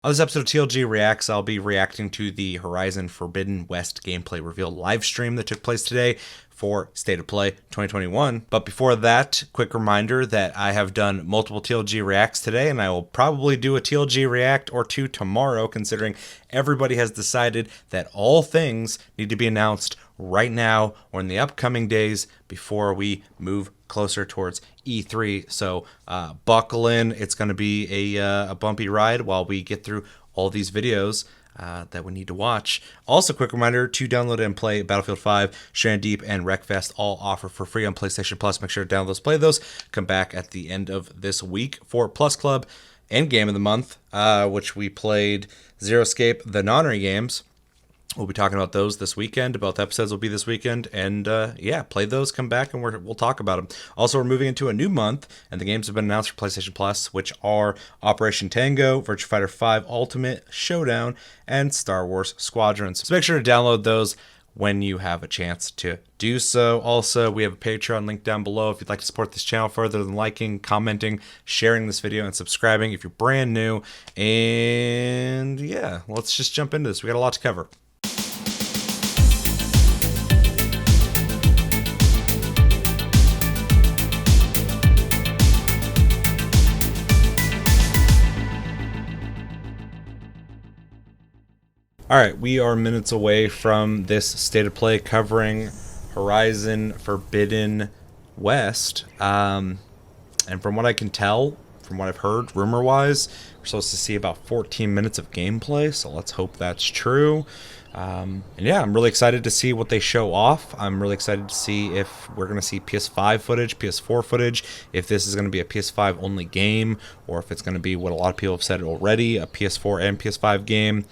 On this episode of TLG Reacts, I'll be reacting to the Horizon Forbidden West gameplay reveal live stream that took place today for State of Play 2021. But before that, quick reminder that I have done multiple TLG Reacts today, and I will probably do a TLG React or two tomorrow, considering everybody has decided that all things need to be announced right now or in the upcoming days before we move closer towards E3. So buckle in. It's going to be a bumpy ride while we get through all these videos that we need to watch. Also, quick reminder to download and play Battlefield 5, Stranded Deep, and Wreckfest, all offer for free on PlayStation Plus. Make sure to download those, play those. Come back at the end of this week for Plus Club and Game of the Month, which we played Zero Escape, the Nonary games. We'll be talking about those this weekend. Both episodes will be this weekend. And yeah, play those, come back, and we'll talk about them. Also, we're moving into a new month, and the games have been announced for PlayStation Plus, which are Operation Tango, Virtua Fighter 5 Ultimate, Showdown, and Star Wars Squadrons. So make sure to download those when you have a chance to do so. Also, we have a Patreon link down below if you'd like to support this channel further than liking, commenting, sharing this video, and subscribing if you're brand new. And yeah, let's just jump into this. We got a lot to cover. All right, we are minutes away from this State of Play covering Horizon Forbidden West. And from what I can tell, from what I've heard, rumor-wise, we're supposed to see about 14 minutes of gameplay, so let's hope that's true. And yeah, I'm really excited to see what they show off. I'm really excited to see if we're going to see PS5 footage, PS4 footage, if this is going to be a PS5 only game, or if it's going to be what a lot of people have said already, a PS4 and PS5 game.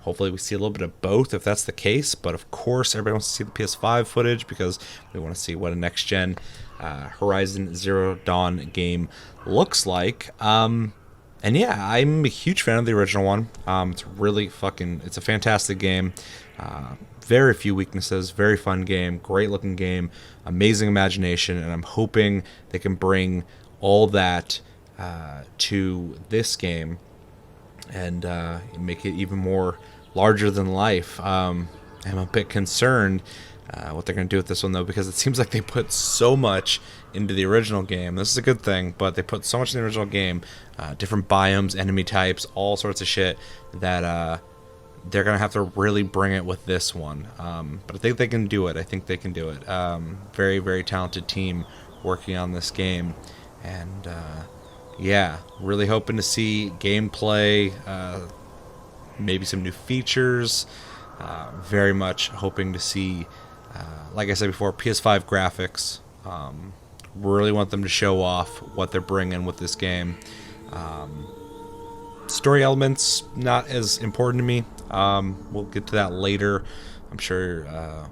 Hopefully we see a little bit of both if that's the case, but of course everybody wants to see the PS5 footage because we want to see what a next-gen Horizon Zero Dawn game looks like. And yeah, I'm a huge fan of the original one. It's a fantastic game. Very few weaknesses, very fun game, great looking game, amazing imagination, and I'm hoping they can bring all that to this game and make it even more larger than life. I'm a bit concerned what they're going to do with this one, though, because it seems like they put so much into the original game. This is a good thing, but they put so much in the original game, different biomes, enemy types, all sorts of shit, that they're going to have to really bring it with this one. But I think they can do it. I think they can do it. Very, very talented team working on this game. And yeah, really hoping to see gameplay, maybe some new features. Very much hoping to see, like I said before, PS5 graphics. Really want them to show off what they're bringing with this game. Story elements, not as important to me. We'll get to that later. I'm sure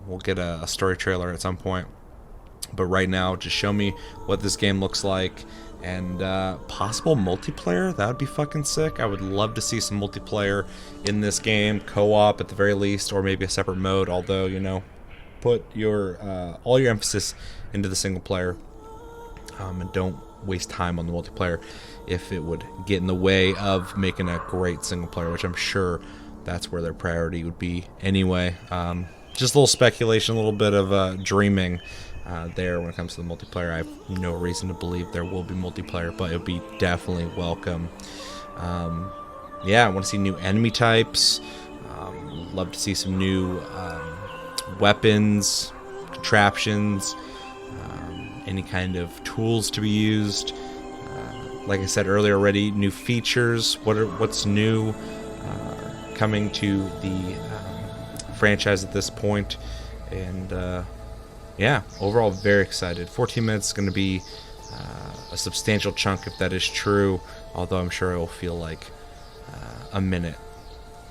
we'll get a story trailer at some point. But right now, just show me what this game looks like. And possible multiplayer, that would be fucking sick. I would love to see some multiplayer in this game, co-op at the very least, or maybe a separate mode, although, you know, put your all your emphasis into the single player, and don't waste time on the multiplayer if it would get in the way of making a great single player, which I'm sure that's where their priority would be anyway. Just a little speculation, a little bit of dreaming there when it comes to the multiplayer. I have no reason to believe there will be multiplayer, but it would be definitely welcome. Yeah, I want to see new enemy types. Love to see some new weapons, contraptions, any kind of tools to be used. Like I said earlier already, new features. What's new coming to the franchise at this point. And yeah, overall very excited. 14 minutes is going to be a substantial chunk if that is true, although I'm sure it will feel like a minute,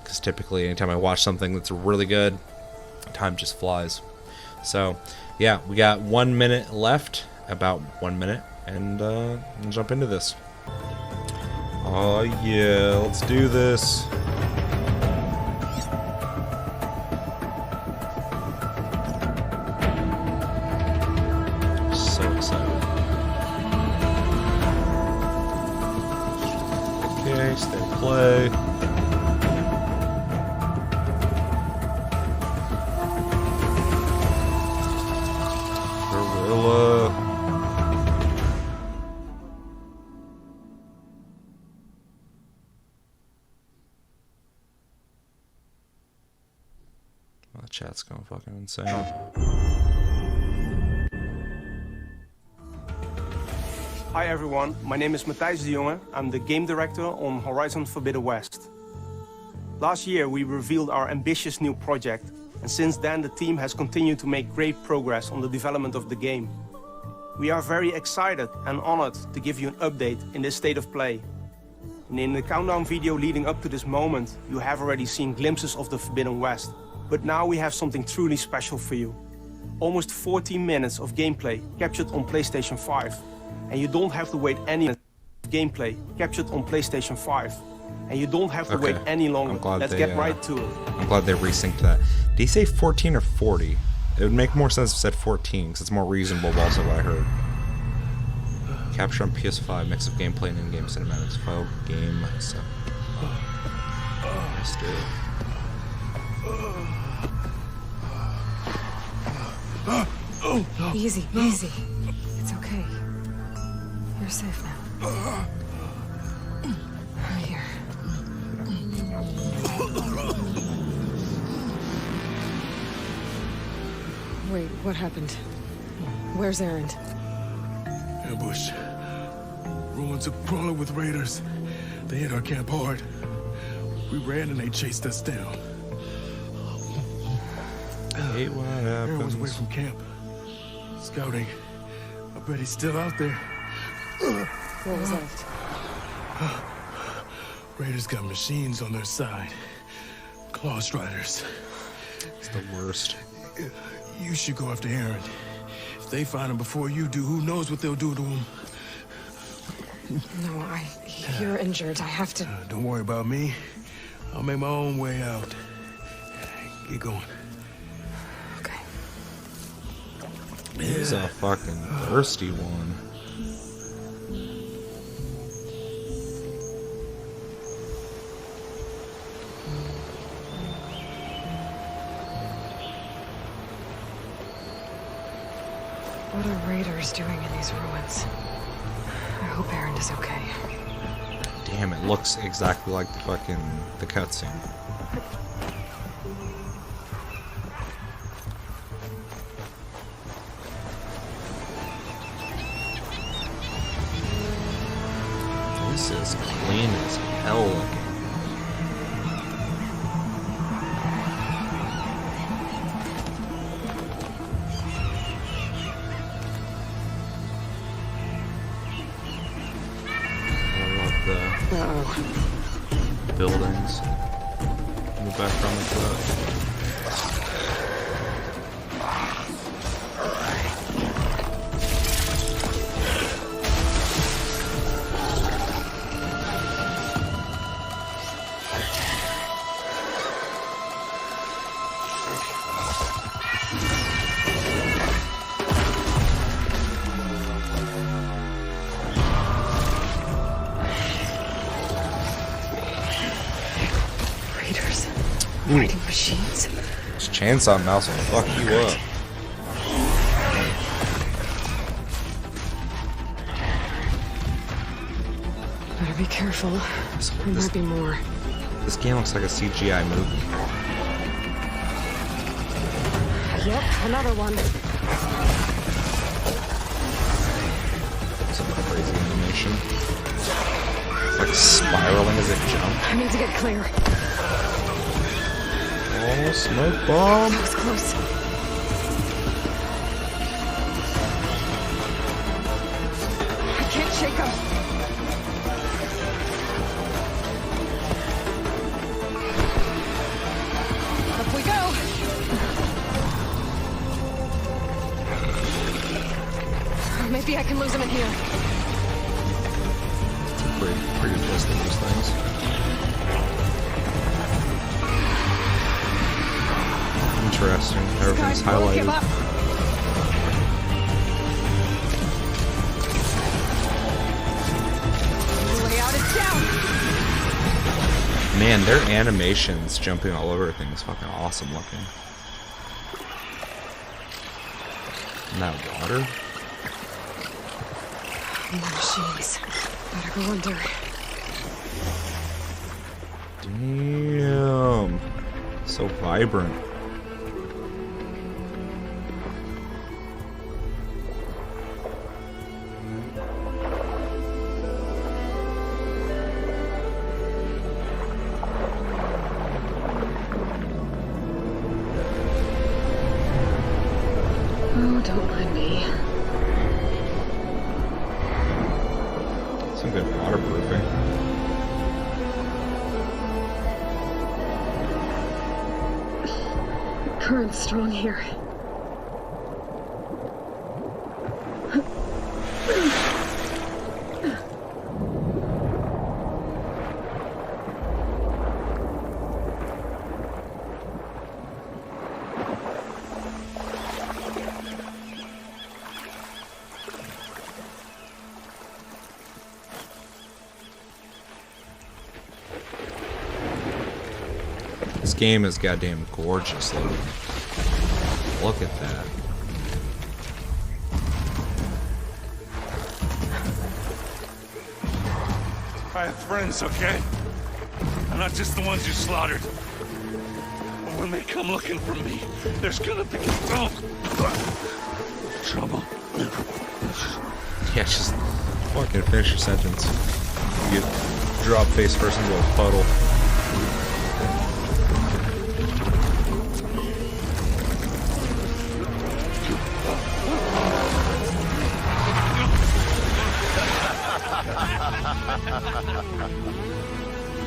because typically anytime I watch something that's really good, time just flies. So yeah, we got 1 minute left, about 1 minute, and we'll jump into this. Oh yeah, let's do this. So excited. Okay, stay play. play. Gorilla. Oh, chat's going fucking insane. Hi everyone, my name is Matthijs de Jonge. I'm the game director on Horizon Forbidden West. Last year we revealed our ambitious new project, and since then the team has continued to make great progress on the development of the game. We are very excited and honored to give you an update in this state of play. And in the countdown video leading up to this moment, you have already seen glimpses of the Forbidden West. But now we have something truly special for you. Almost 14 minutes of gameplay captured on PlayStation 5. And you don't have to wait any gameplay captured on PlayStation 5. And you don't have to wait any longer. Let's get right to it. I'm glad they resynced that. Did he say 14 or 40? It would make more sense if it said 14, because it's more reasonable, but also what I heard. Capture on PS5, mix of gameplay and in-game cinematics. File game 7. Let's do it. Easy, easy. It's okay. You're safe now. Here. Wait, what happened? Where's Erend? Ambush. Ruins are crawling with raiders. They hit our camp hard. We ran and they chased us down. Hey, what happens? Aaron was away from camp. Scouting. I bet he's still out there. What was that? Raiders got machines on their side. Claw striders. It's the worst. You should go after Aaron. If they find him before you do, who knows what they'll do to him? No, you're injured. I have to... Don't worry about me. I'll make my own way out. Get going. Okay. He's a fucking thirsty one. What are raiders doing in these ruins? I hope Erend is okay. Damn, it looks exactly like the cutscene. This is clean as hell looking. Buildings in the background of that. Fighting machines. This chainsaw mouse will fuck you up. Better be careful. There might be more. This game looks like a CGI movie. Yep, another one. Some crazy animation. It's like spiraling as it jumps. I need to get clear. Oh, smoke bomb! That was close. I can't shake him. Up we go. Maybe I can lose him in here. Pretty adjusting these things. Interesting. Everything's highlighted. The way out is down. Man, their animations jumping all over things is fucking awesome looking. And that water? More machines. Better go under. Damn. So vibrant. Oh, don't mind me. Some good waterproofing. Current's strong here. This game is goddamn gorgeous looking. Look at that. I have friends, okay? I'm not just the ones you slaughtered. But when they come looking for me, there's gonna be trouble. Yeah, just fucking finish your sentence. You drop face first into a puddle.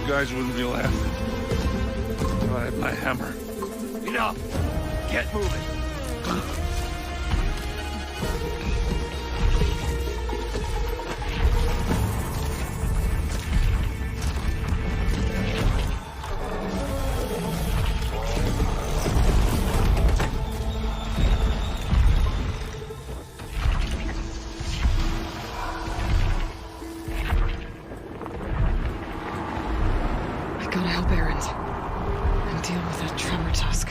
You guys wouldn't be laughing if I had my hammer. Enough! Get moving! Gotta help Erend. And deal with that tremor tusk.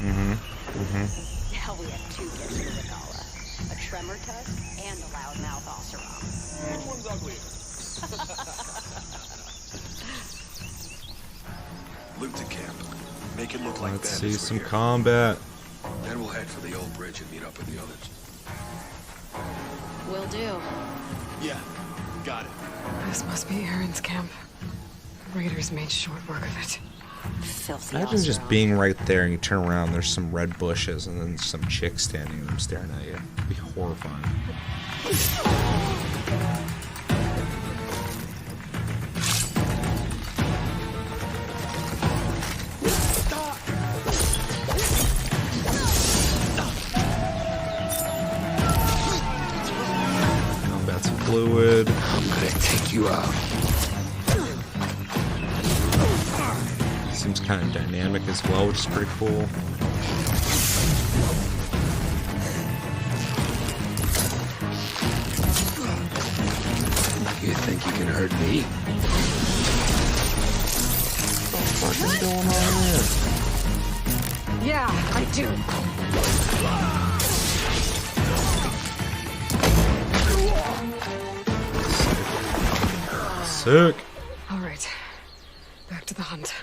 Now we have two gifts for the Gala. A tremor tusk and a loudmouth Oseram. Which one's uglier? Loot the camp. Make it look like Let's bandits see were some here. combat. Then we'll head for the old bridge and meet up with the others. Will do. Yeah, got it. This must be Erend's camp. Raiders made short work of it. Filthy Imagine just Oseram. being right there and you turn around, there's some red bushes and then some chick standing there staring at you. It'd be horrifying. Combat's fluid. I'm gonna take you out. Seems kind of dynamic as well, which is pretty cool. You think you can hurt me? What's going on here? Yeah, I do. Sick. All right. Back to the hunt.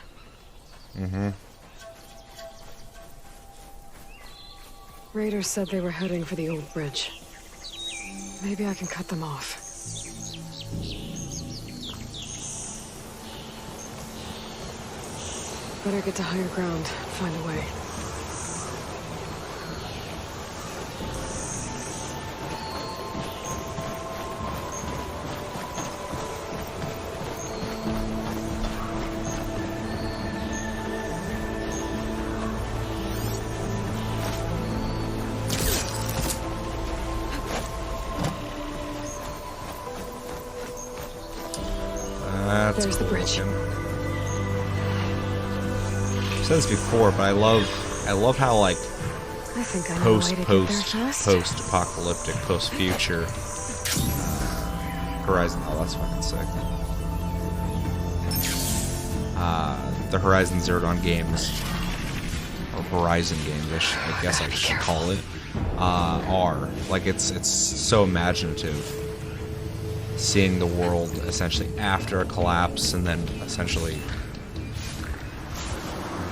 Raiders said they were heading for the old bridge. Maybe I can cut them off. Better get to higher ground, find a way. That's There's the cool bridge. looking. I've said this before, but I love how like I think I know a way to get there fast. post-apocalyptic, post-future Horizon. Oh, that's fucking sick. the Horizon Zero Dawn games, or Horizon games, I guess I should call it, are. Like, it's so imaginative. Seeing the world essentially after a collapse and then essentially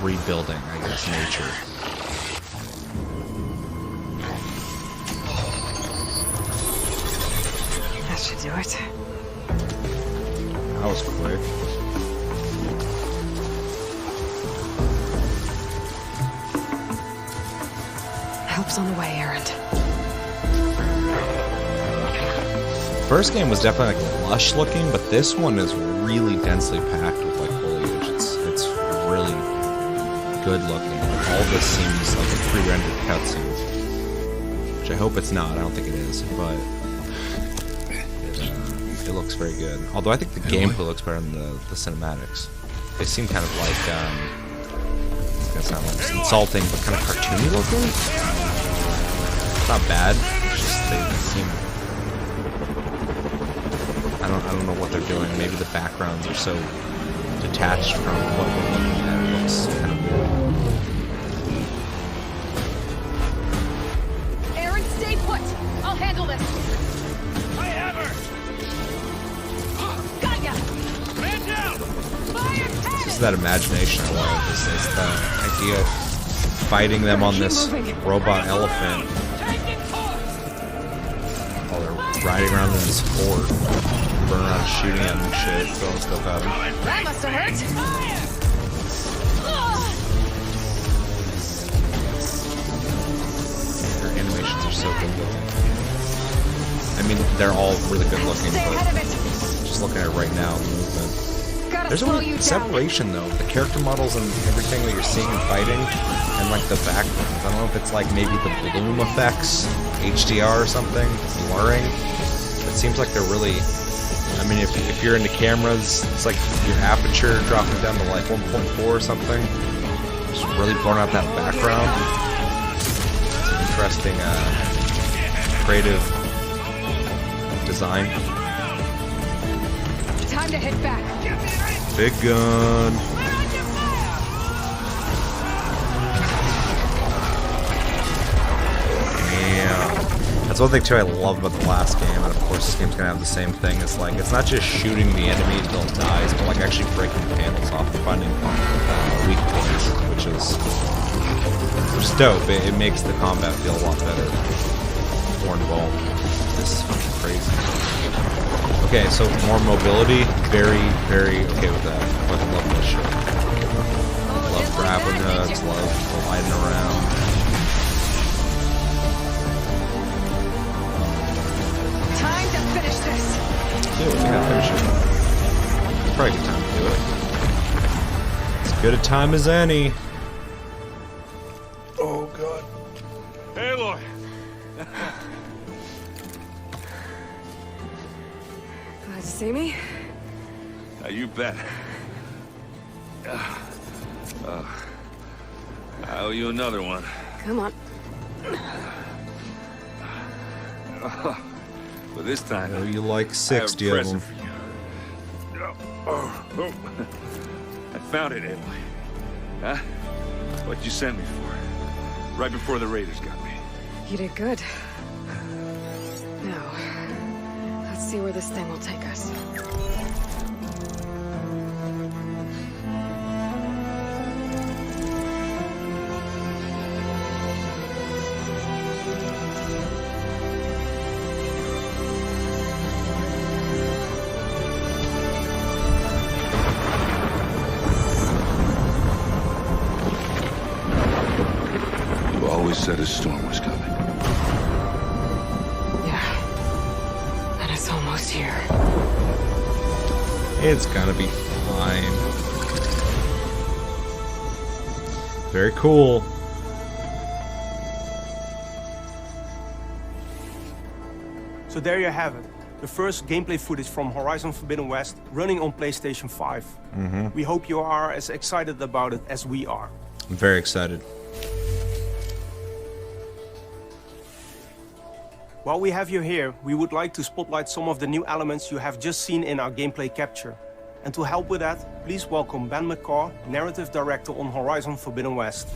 rebuilding, I guess, nature. That should do it. That was quick. Help's on the way, Errant. First game was definitely like lush looking, but this one is really densely packed with like foliage. It's really good looking. Like, all this seems like a pre-rendered cutscene, which I hope it's not. I don't think it is, but it looks very good. Although I think the gameplay looks better than the cinematics. They seem kind of like it's gonna sound like insulting, but kind of cartoony looking. It's not bad. It's just they seem. I don't know what they're doing. Maybe the backgrounds are so detached from what we're looking at. It looks kind of weird. Aaron, stay put. I'll handle this. I have her! Got ya. Man down! Fire cannon. This is that imagination I love. Is the idea of fighting them on this robot elephant while they're riding around in this fort, running around shooting at them and shit, throwing stuff at them. That must have hurt. Their animations are so good looking. I mean, they're all really good looking, Stay but ahead of it. just looking at it right now, the movement. Gotta There's slow a you down. separation though, the character models and everything that you're seeing and fighting, and like the backgrounds. I don't know if it's like maybe the bloom effects, HDR or something, blurring. It seems like they're really. I mean, if you're into cameras, it's like your aperture dropping down to like 1.4 or something. Just really blowing out that background. It's an interesting, creative design. Time to hit back. Big gun. Yeah. That's one thing too I love about the last game, and of course this game's gonna have the same thing. It's like it's not just shooting the enemy until it dies, but like actually breaking panels off and finding weak points, which is dope. It makes the combat feel a lot better, more involved. This is fucking crazy. Okay, so more mobility, very, very okay with that. Fucking love this shit. Love grappling hooks, love gliding around. Time to finish this. Yeah, we gotta finish it. Probably a good time to do it. As good a time as any. Oh, God. Aloy! Glad to see me. You bet. I owe you another one. Come on. But this time, I know you like 60 I have of a them. present for you. I found it, Aloy. Huh? What you sent me for. Right before the Raiders got me. You did good. Now, let's see where this thing will take us. You always said a storm was coming. Yeah. And it's almost here. It's gonna be fine. Very cool. So there you have it. The first gameplay footage from Horizon Forbidden West running on PlayStation 5. We hope you are as excited about it as we are. I'm very excited. While we have you here, we would like to spotlight some of the new elements you have just seen in our gameplay capture. And to help with that, please welcome Ben McCaw, Narrative Director on Horizon Forbidden West.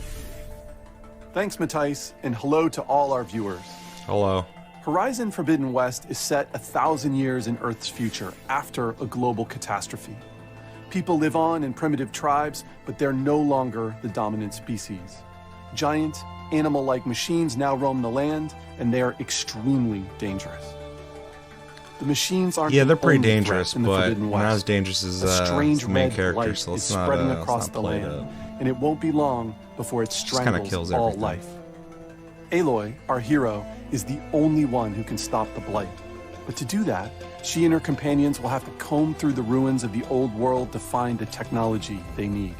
Thanks, Matthijs, and hello to all our viewers. Hello. Horizon Forbidden West is set 1,000 years in Earth's future after a global catastrophe. People live on in primitive tribes, but they're no longer the dominant species. Giant, animal-like machines now roam the land, and they are extremely dangerous. The machines aren't Yeah, they're the pretty only threat dangerous, in the but Forbidden not West. as dangerous as A strange the main red character, light so is let's not, spreading let's across not the play it land, up. and it won't be long before it kinda strangles kills all everything. life. Aloy, our hero, is the only one who can stop the Blight. But to do that, she and her companions will have to comb through the ruins of the old world to find the technology they need.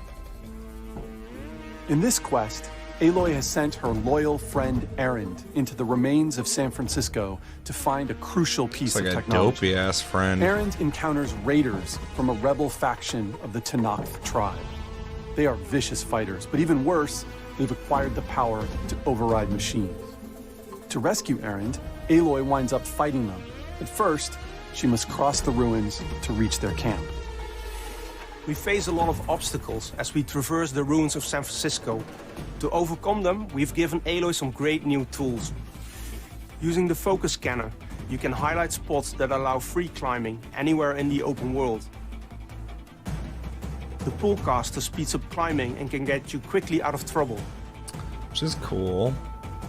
In this quest, Aloy has sent her loyal friend Erend into the remains of San Francisco to find a crucial piece It's like of a technology. dopey-ass friend. Erend encounters raiders from a rebel faction of the Tenakth tribe. They are vicious fighters, but even worse, they've acquired the power to override machines. To rescue Erend, Aloy winds up fighting them. At first, she must cross the ruins to reach their camp. We face a lot of obstacles as we traverse the ruins of San Francisco. To overcome them, we've given Aloy some great new tools. Using the focus scanner, you can highlight spots that allow free climbing anywhere in the open world. The pull caster speeds up climbing and can get you quickly out of trouble. Which is cool.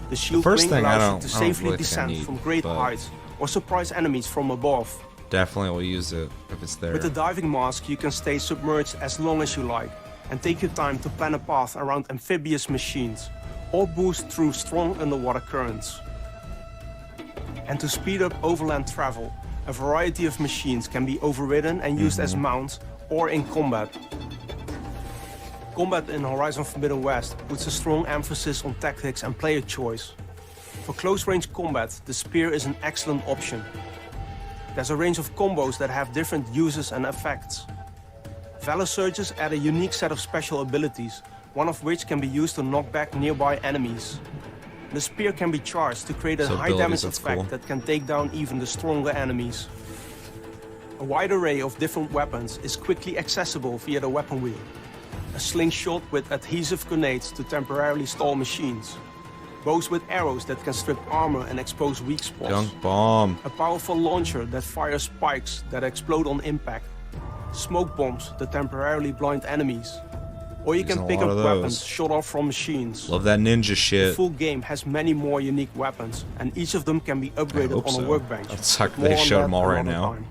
The shield first ring thing I allows don't- you to I don't safely really think I descend need, from great but- heights or surprise enemies from above. Definitely will use it if it's there. With the diving mask, you can stay submerged as long as you like and take your time to plan a path around amphibious machines or boost through strong underwater currents. And to speed up overland travel, a variety of machines can be overridden and used as mounts or in combat. Combat in Horizon Forbidden West puts a strong emphasis on tactics and player choice. For close-range combat, the spear is an excellent option. There's a range of combos that have different uses and effects. Valor Surges add a unique set of special abilities, one of which can be used to knock back nearby enemies. The spear can be charged to create a So high damage abilities, that's effect cool. that can take down even the stronger enemies. A wide array of different weapons is quickly accessible via the weapon wheel. A slingshot with adhesive grenades to temporarily stall machines. Bows with arrows that can strip armor and expose weak spots. Dunk bomb. A powerful launcher that fires spikes that explode on impact. Smoke bombs that temporarily blind enemies. Or you Using can a pick lot up of weapons those. shot off from machines. Love that ninja The shit. full game has many more unique weapons, and each of them can be upgraded hope on so. a workbench. That'd suck But more they on showed that them all right another now. time.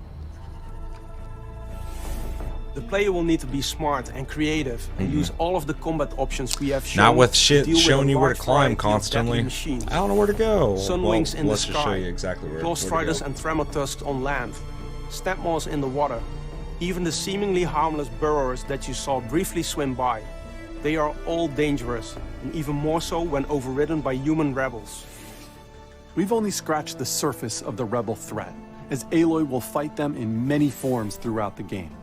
The player will need to be smart and creative and use all of the combat options we have shown. Not with to shit deal with showing a you where large to climb variety of constantly. deadly machines. I don't know where to go. Sunwings in the let's just show sky, you exactly where Claw to Striders go. and Tremor Tusks on land, Snapmaws in the water, even the seemingly harmless burrowers that you saw briefly swim by. They are all dangerous, and even more so when overridden by human rebels. We've only scratched the surface of the rebel threat, as Aloy will fight them in many forms throughout the game.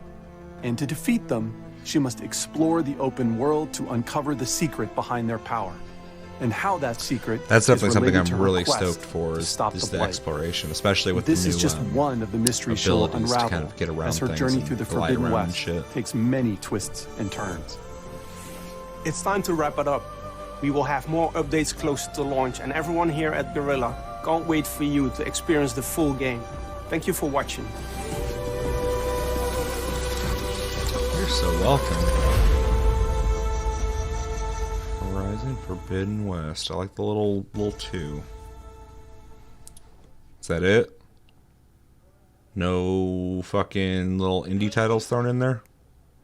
And to defeat them, she must explore the open world to uncover the secret behind their power. And how that secret That's is definitely something related to I'm her really quest stoked for to is, stop is the the Blight. exploration, especially with This the new is just one of the mysteries she'll abilities to unravel kind of get around as her things journey and through the glide Forbidden around and West shit. takes many twists and turns. It's time to wrap it up. We will have more updates closer to launch, and everyone here at Guerrilla can't wait for you to experience the full game. Thank you for watching. You're so welcome. Horizon Forbidden West. I like the little 2. Is that it? No fucking little indie titles thrown in there?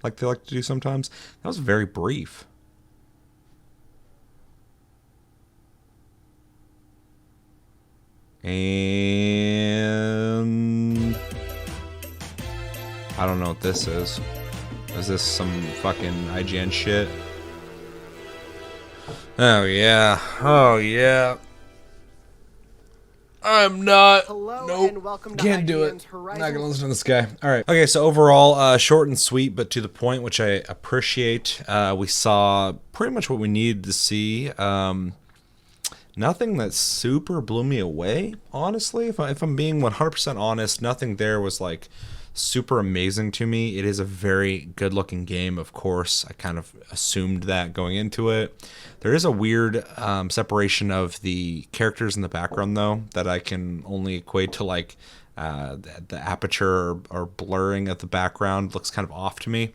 Like they like to do sometimes? That was very brief. And I don't know what this is. Is this some fucking IGN shit? Oh yeah. Oh yeah. I'm not. Hello Nope. and welcome to Can't do IGN's it. Horizon. Not gonna listen to this guy. All right. Okay. So overall, short and sweet, but to the point, which I appreciate. We saw pretty much what we needed to see. Nothing that super blew me away, honestly. If I'm being 100% honest, nothing there was like super amazing to me. It is a very good looking game, of course. I kind of assumed that going into it. There is a weird separation of the characters in the background, though, that I can only equate to like the aperture or blurring of the background looks kind of off to me.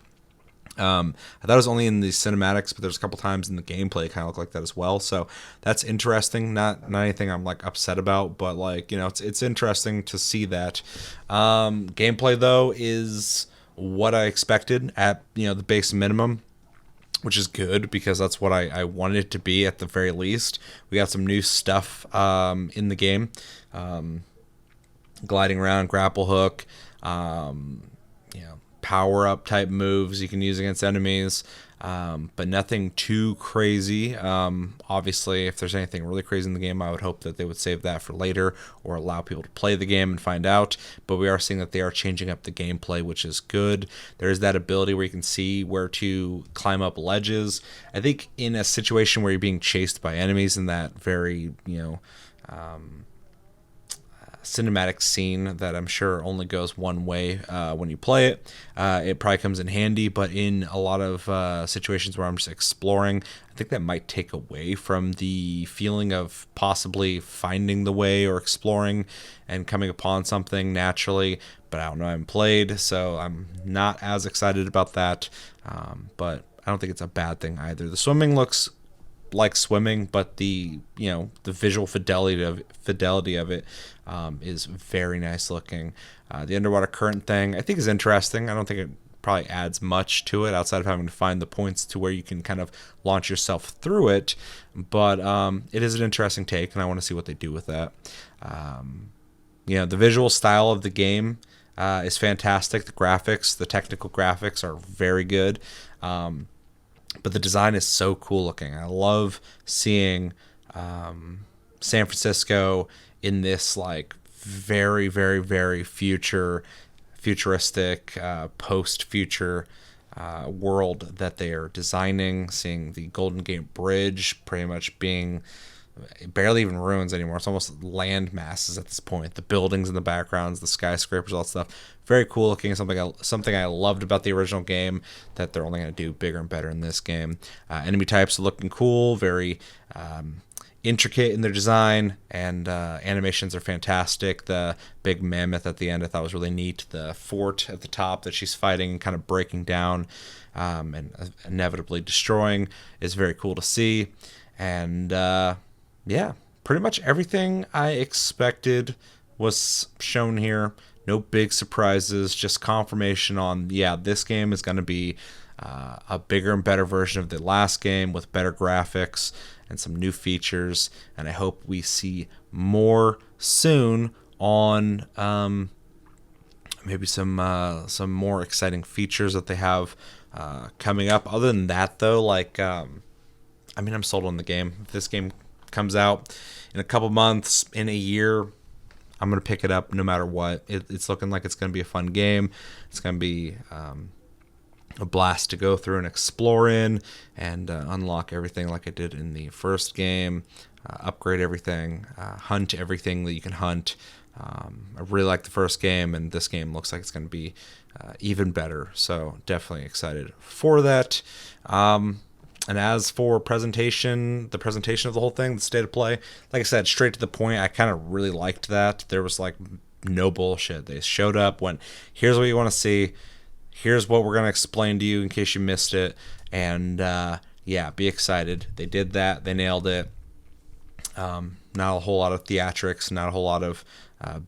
I thought it was only in the cinematics, but there's a couple times in the gameplay it kind of looked like that as well. So that's interesting. Not anything I'm like upset about, but like, you know, it's interesting to see that. Gameplay though is what I expected at, you know, the base minimum, which is good because that's what I wanted it to be at the very least. We got some new stuff in the game. Gliding around, grapple hook, you know, power up type moves you can use against enemies, but nothing too crazy. Obviously, if there's anything really crazy in the game, I would hope that they would save that for later or allow people to play the game and find out. But we are seeing that they are changing up the gameplay, which is good. There is that ability where you can see where to climb up ledges. I think in a situation where you're being chased by enemies in that very, you know, cinematic scene that I'm sure only goes one way when you play it. It probably comes in handy, but in a lot of situations where I'm just exploring, I think that might take away from the feeling of possibly finding the way or exploring and coming upon something naturally. But I don't know, I haven't played, so I'm not as excited about that. But I don't think it's a bad thing either. The swimming looks like swimming, but the, you know, the visual fidelity of it is very nice looking. The underwater current thing I think is interesting. I don't think it probably adds much to it outside of having to find the points to where you can kind of launch yourself through it, but it is an interesting take, and I want to see what they do with that. You know, the visual style of the game is fantastic. The graphics, the technical graphics are very good. But the design is so cool looking. I love seeing San Francisco in this like very, very, very futuristic, post-future world that they are designing. Seeing the Golden Gate Bridge pretty much being barely even ruins anymore. It's almost land masses at this point. The buildings in the backgrounds, the skyscrapers, all that stuff. Very cool looking. Something I loved about the original game that they're only going to do bigger and better in this game. Enemy types are looking cool, very intricate in their design, and animations are fantastic. The big mammoth at the end I thought was really neat. The fort at the top that she's fighting, kind of breaking down and inevitably destroying, is very cool to see. And yeah, pretty much everything I expected was shown here. No big surprises, just confirmation on, yeah, this game is going to be a bigger and better version of the last game with better graphics and some new features. And I hope we see more soon on maybe some more exciting features that they have coming up. Other than that, though, like, I mean, I'm sold on the game. If this game comes out in a couple months, in a year, I'm going to pick it up no matter what. It's looking like it's going to be a fun game. It's going to be a blast to go through and explore in and unlock everything like I did in the first game, upgrade everything, hunt everything that you can hunt. I really like the first game, and this game looks like it's going to be even better. So definitely excited for that. And as for the presentation of the whole thing, the state of play, like I said, straight to the point. I kind of really liked that. There was like no bullshit. They showed up, went, here's what you want to see. Here's what we're going to explain to you in case you missed it. And yeah, be excited. They did that. They nailed it. Not a whole lot of theatrics, not a whole lot of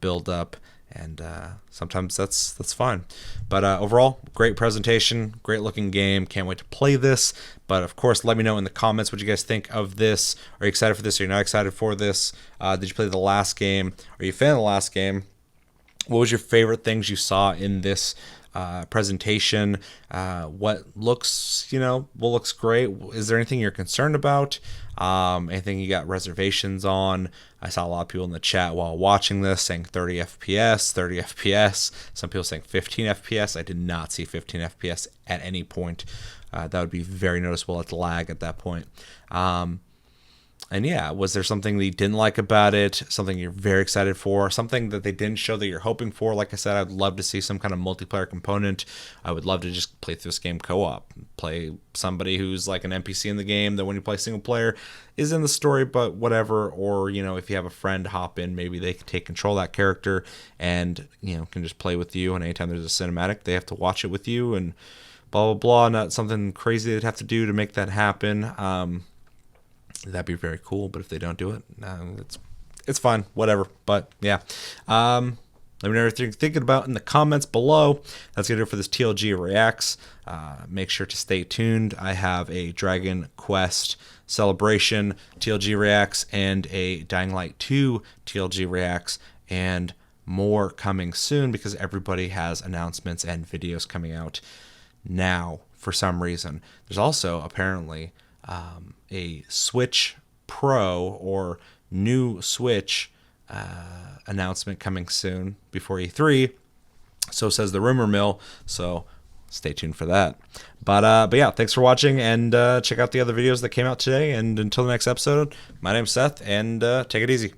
build up. And sometimes that's fine. But overall, great presentation, great looking game. Can't wait to play this. But of course, let me know in the comments what you guys think of this. Are you excited for this? Are you not excited for this? Did you play the last game? Are you a fan of the last game? What was your favorite things you saw in this presentation? What looks great? Is there anything you're concerned about? Anything you got reservations on? I saw a lot of people in the chat while watching this saying 30 FPS. Some people saying 15 FPS. I did not see 15 FPS at any point. That would be very noticeable at the lag at that point. And And yeah, was there something that you didn't like about it? Something you're very excited for? Something that they didn't show that you're hoping for? Like I said, I'd love to see some kind of multiplayer component. I would love to just play through this game co-op. Play somebody who's like an NPC in the game that when you play single player is in the story, but whatever. Or, you know, if you have a friend hop in, maybe they can take control of that character and, you know, can just play with you. And anytime there's a cinematic, they have to watch it with you and blah, blah, blah. Not something crazy they'd have to do to make that happen. That'd be very cool, but if they don't do it, it's fine, whatever. But yeah, let me know what you're thinking about in the comments below. That's gonna do it for this TLG Reacts. Make sure to stay tuned. I have a Dragon Quest Celebration TLG Reacts and a Dying Light 2 TLG Reacts and more coming soon because everybody has announcements and videos coming out now for some reason. There's also apparently a Switch Pro or new Switch announcement coming soon before E3. So says the rumor mill. So stay tuned for that. But yeah, thanks for watching and check out the other videos that came out today. And until the next episode, my name's Seth and take it easy.